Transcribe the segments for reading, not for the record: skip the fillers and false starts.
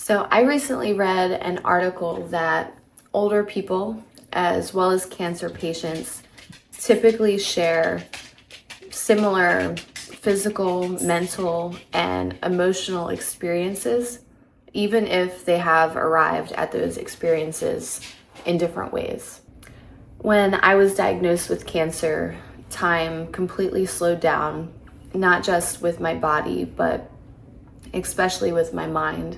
So I recently read an article that older people, as well as cancer patients, typically share similar physical, mental, and emotional experiences, even if they have arrived at those experiences in different ways. When I was diagnosed with cancer, time completely slowed down, not just with my body, but especially with my mind.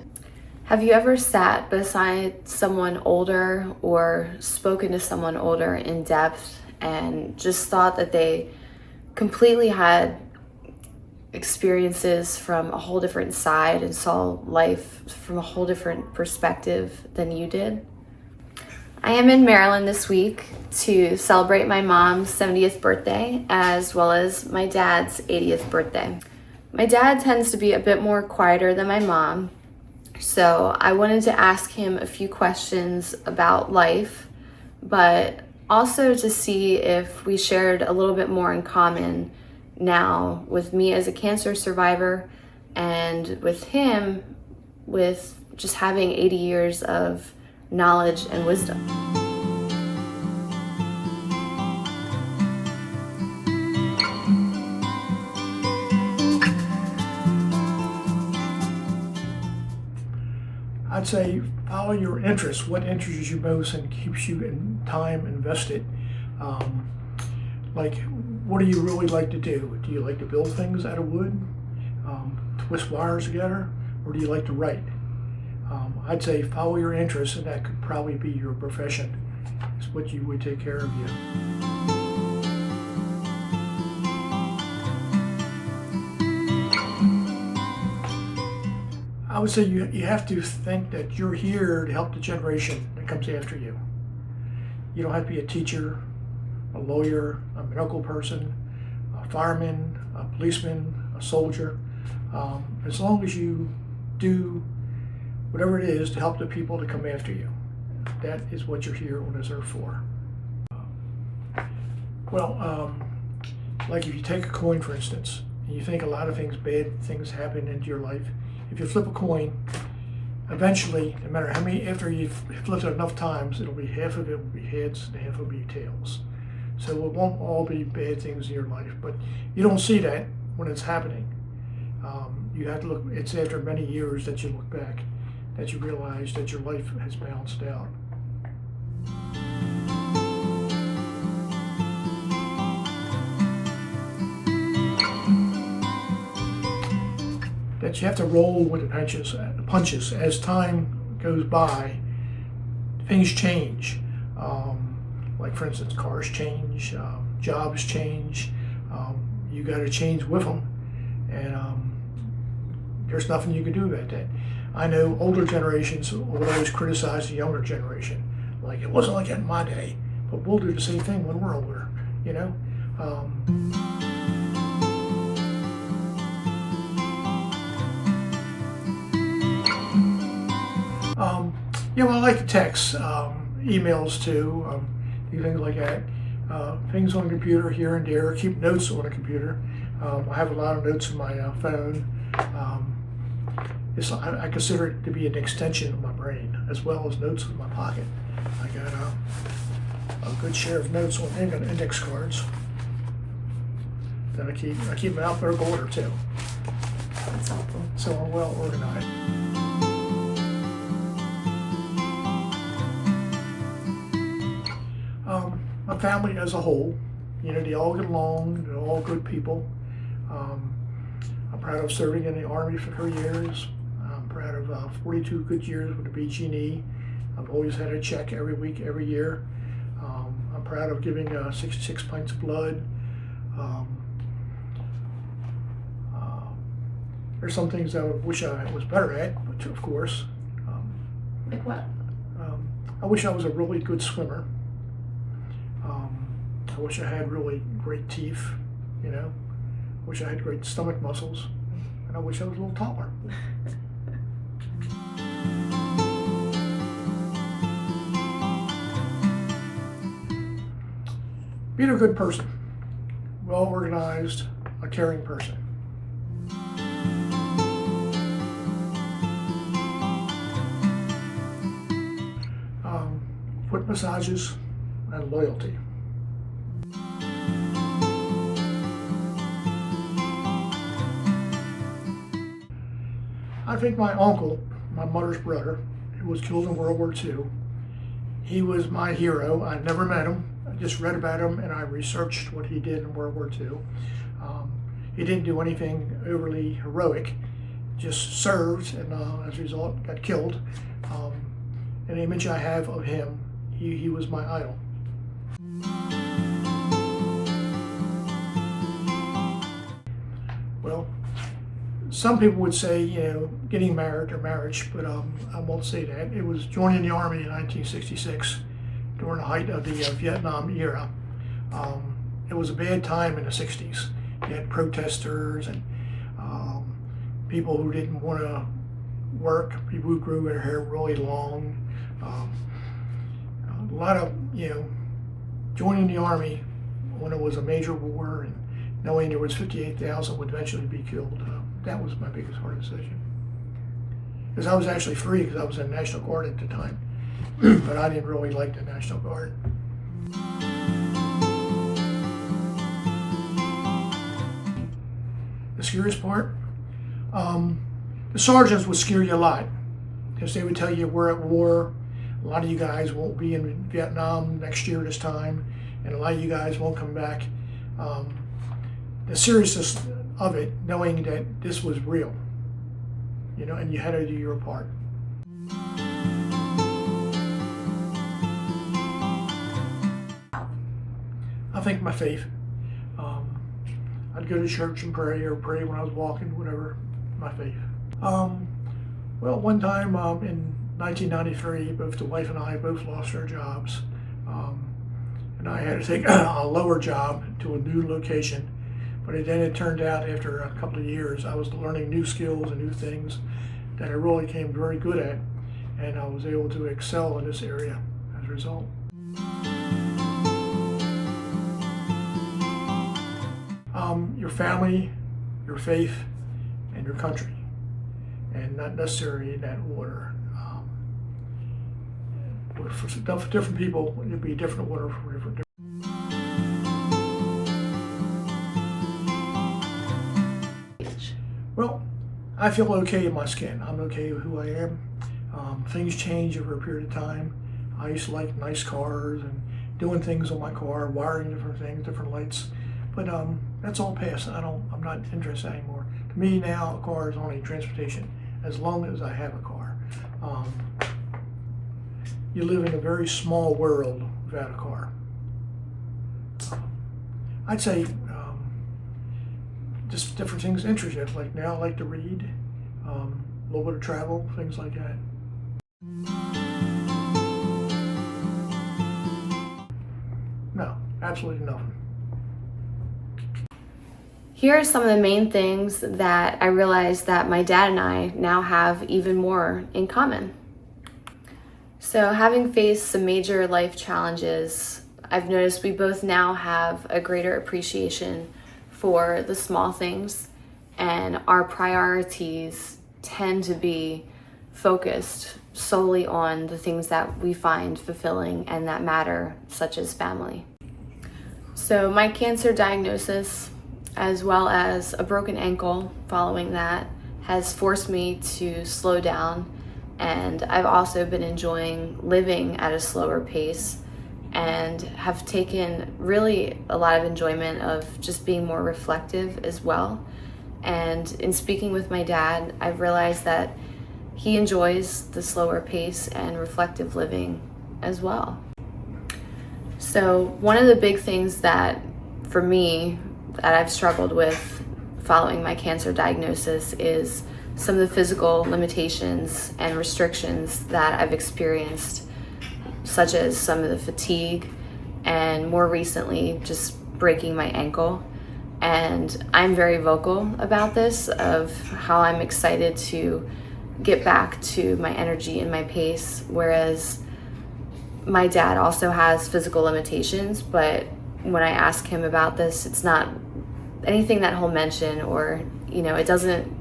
Have you ever sat beside someone older or spoken to someone older in depth and just thought that they completely had experiences from a whole different side and saw life from a whole different perspective than you did? I am in Maryland this week to celebrate my mom's 70th birthday as well as my dad's 80th birthday. My dad tends to be a bit more quieter than my mom, so I wanted to ask him a few questions about life, but also to see if we shared a little bit more in common now with me as a cancer survivor and with him with just having 80 years of knowledge and wisdom. I'd say follow your interests. What interests you most and keeps you in time invested? Like, what do you really like to do? Do you like to build things out of wood, twist wires together, or do you like to write? I'd say follow your interests, and that could probably be your profession. It's what you would take care of you. I would say you have to think that you're here to help the generation that comes after you. You don't have to be a teacher, a lawyer, a medical person, a fireman, a policeman, a soldier. As long as you do whatever it is to help the people to come after you, that is what you're here on this earth for. Like if you take a coin, for instance, and you think a lot of bad things happen into your life, if you flip a coin, eventually, no matter how many, after you've flipped it enough times, it'll be half of it will be heads and half will be tails. So it won't all be bad things in your life, but you don't see that when it's happening. You have to look, it's after many years that you look back, that you realize that your life has balanced out. That you have to roll with the punches. As time goes by, things change. Like for instance, cars change, jobs change. You got to change with them, and there's nothing you can do about that. I know older generations will always criticize the younger generation, like it wasn't like that in my day, but we'll do the same thing when we're older, you know. I like to text, emails too, do things like that. Things on the computer here and there, keep notes on the computer. I have a lot of notes in my phone. I consider it to be an extension of my brain, as well as notes in my pocket. I got a good share of notes on index cards that I keep in alphabetical order too. That's helpful. So I'm well organized. My family as a whole, they all get along, they're all good people. I'm proud of serving in the Army for 3 years. I'm proud of 42 good years with the BG&E. I've always had a check every week, every year. I'm proud of giving 66 pints of blood. There's some things I wish I was better at, but of course. Like what? I wish I was a really good swimmer. I wish I had really great teeth, I wish I had great stomach muscles, and I wish I was a little taller. Being a good person, well organized, a caring person. foot massages, and loyalty. I think my uncle, my mother's brother, who was killed in World War II, he was my hero. I never met him. I just read about him and I researched what he did in World War II. He didn't do anything overly heroic, just served, and as a result got killed. An image I have of him, he was my idol. Well, some people would say, getting married or marriage, but I won't say that. It was joining the Army in 1966 during the height of the Vietnam era. It was a bad time in the 60s. You had protesters and people who didn't want to work, people who grew their hair really long. A lot of, joining the Army when it was a major war and knowing there was 58,000 would eventually be killed. That was my biggest hard decision. Because I was actually free because I was in the National Guard at the time. But I didn't really like the National Guard. The scariest part? The sergeants would scare you a lot because they would tell you we're at war. A lot of you guys won't be in Vietnam next year this time, and a lot of you guys won't come back. The seriousness of it, knowing that this was real, and you had to do your part. I think my faith. I'd go to church and pray, or pray when I was walking, whatever, my faith. Well, one time in 1993, both the wife and I both lost our jobs. And I had to take a lower job to a new location. But then it turned out after a couple of years, I was learning new skills and new things that I really came very good at. And I was able to excel in this area as a result. Your family, your faith, and your country. And not necessarily in that order. For different people, it'll be a different order for different. Well, I feel okay in my skin. I'm okay with who I am. Things change over a period of time. I used to like nice cars and doing things on my car, wiring different things, different lights. But that's all past. I'm not interested anymore. To me now, a car is only transportation as long as I have a car. You live in a very small world without a car. I'd say just different things interest you. Like now I like to read, a little bit of travel, things like that. No, absolutely nothing. Here are some of the main things that I realized that my dad and I now have even more in common. So having faced some major life challenges, I've noticed we both now have a greater appreciation for the small things, and our priorities tend to be focused solely on the things that we find fulfilling and that matter, such as family. So my cancer diagnosis, as well as a broken ankle following that, has forced me to slow down, and I've also been enjoying living at a slower pace and have taken really a lot of enjoyment of just being more reflective as well. And in speaking with my dad, I've realized that he enjoys the slower pace and reflective living as well. So one of the big things that for me that I've struggled with following my cancer diagnosis is some of the physical limitations and restrictions that I've experienced, such as some of the fatigue and more recently just breaking my ankle. And I'm very vocal about this, of how I'm excited to get back to my energy and my pace, whereas my dad also has physical limitations, but when I ask him about this, it's not anything that he'll mention, or it doesn't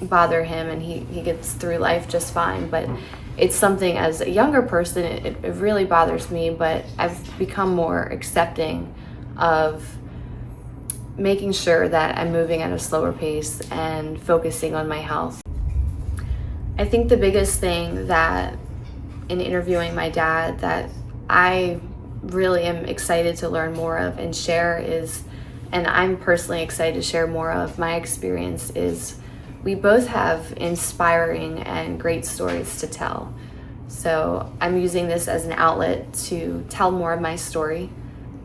bother him, and he gets through life just fine. But it's something, as a younger person, it really bothers me, but I've become more accepting of making sure that I'm moving at a slower pace and focusing on my health. I think the biggest thing that in interviewing my dad that I really am excited to learn more of and share is, and I'm personally excited to share more of my experience, is we both have inspiring and great stories to tell. So I'm using this as an outlet to tell more of my story,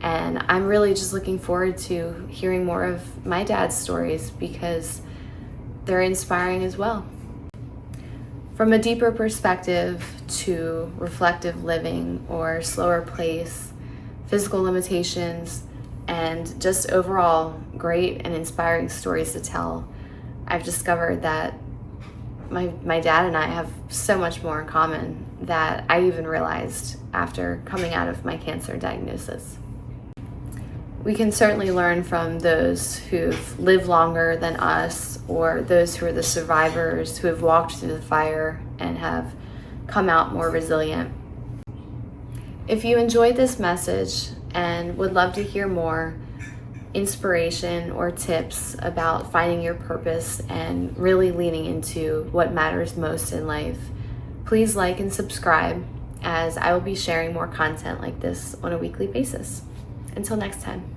and I'm really just looking forward to hearing more of my dad's stories because they're inspiring as well. From a deeper perspective to reflective living or slower pace, physical limitations, and just overall great and inspiring stories to tell, I've discovered that my dad and I have so much more in common that I even realized after coming out of my cancer diagnosis. We can certainly learn from those who've lived longer than us, or those who are the survivors who have walked through the fire and have come out more resilient. If you enjoyed this message and would love to hear more inspiration or tips about finding your purpose and really leaning into what matters most in life, please like and subscribe, as I will be sharing more content like this on a weekly basis. Until next time.